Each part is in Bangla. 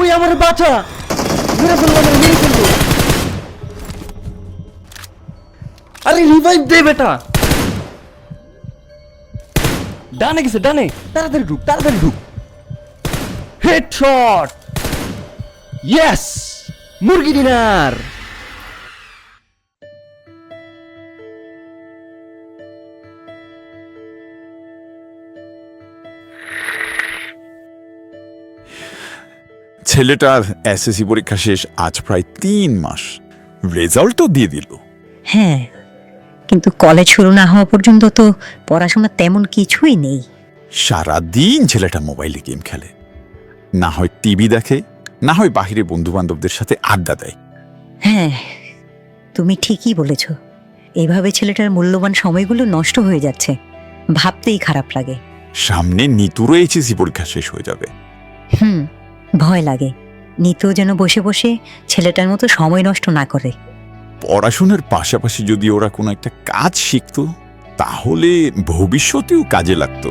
ওই আমার বাচ্চা মেরে ফেলবো, আমার মেরে ফেলবো। আরে রিভাইভ দে বেটা। ডানে গেছে, ডানে। তাড়াতাড়ি ঢুক, তাড়াতাড়ি ঢুক। হেডশট। ইয়েস, মুরগি ডিনার। ছেলেটার এসএসসি পরীক্ষা শেষ আজ প্রায় 3 মাস, রেজাল্টও দিয়ে দিল। হ্যাঁ, কিন্তু কলেজ শুরু না হওয়া পর্যন্ত তো পড়াশোনা তেমন কিছুই নেই। সারাদিন ছেলেটা মোবাইলে গেম খেলে, না হয় টিভি দেখে, না হয় বাহিরে বন্ধু বান্ধবদের সাথে আড্ডা দেয়। হ্যাঁ, তুমি ঠিকই বলেছ। এভাবে ছেলেটার মূল্যবান সময়গুলো নষ্ট হয়ে যাচ্ছে, ভাবতেই খারাপ লাগে। সামনে নিতুরও এইচএসসি পরীক্ষা শেষ হয়ে যাবে। ভয় লাগে নিতেও যেন বসে বসে ছেলেটার মতো সময় নষ্ট না করে। পড়াশোনার পাশাপাশি যদি ওরা কোনো একটা কাজ শিখতো তাহলে ভবিষ্যতেও কাজে লাগতো।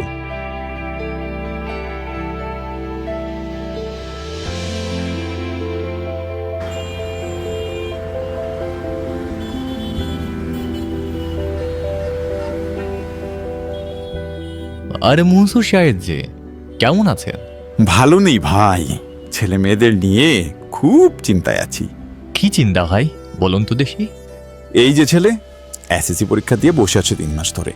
আরে মনসুর সাহেব যে, কেমন আছেন? ভালো নেই ভাই, ছেলে মেয়েদের নিয়ে খুব চিন্তায় আছি। কি চিন্তা ভাই, বলুন তো দেখি। এই যে ছেলে এসএসসি পরীক্ষা দিয়ে বসে আছে 3 মাস ধরে,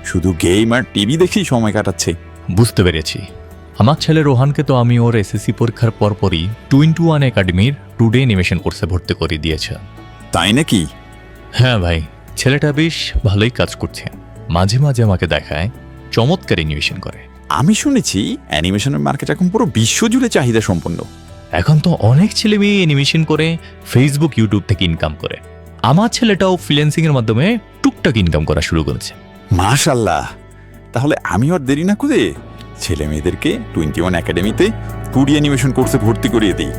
শুধু গেম আর টিভি দেখেই সময় কাটাচ্ছে। বুঝতে পেরেছি। আমার ছেলে রোহানকে তো আমি ওর এসএসসি পরীক্ষার পরপরই 2-in-1 একাডেমির টুডে অ্যানিমেশন কোর্সে ভর্তি করে দিয়েছে। তাই নাকি? হ্যাঁ ভাই, ছেলেটা বেশ ভালোই কাজ করছে। মাঝে মাঝে আমাকে দেখায় চমৎকার অ্যানিমেশন করে। আমি শুনেছি অ্যানিমেশনের মার্কেট এখন পুরো বিশ্বজুড়ে চাহিদা সম্পন্ন। এখন তো অনেক ছেলে মেয়ে অ্যানিমেশন করে ফেসবুক ইউটিউব থেকে ইনকাম করে। আমার ছেলেটাও ফ্রিল্যান্সিং এর মাধ্যমে টুকটাক ইনকাম করা শুরু করেছে। মাশাআল্লাহ, তাহলে আমি আর দেরি না করে ছেলে মেয়েদেরকে 21 একাডেমিতে 2D অ্যানিমেশন কোর্সে ভর্তি করিয়ে দিই।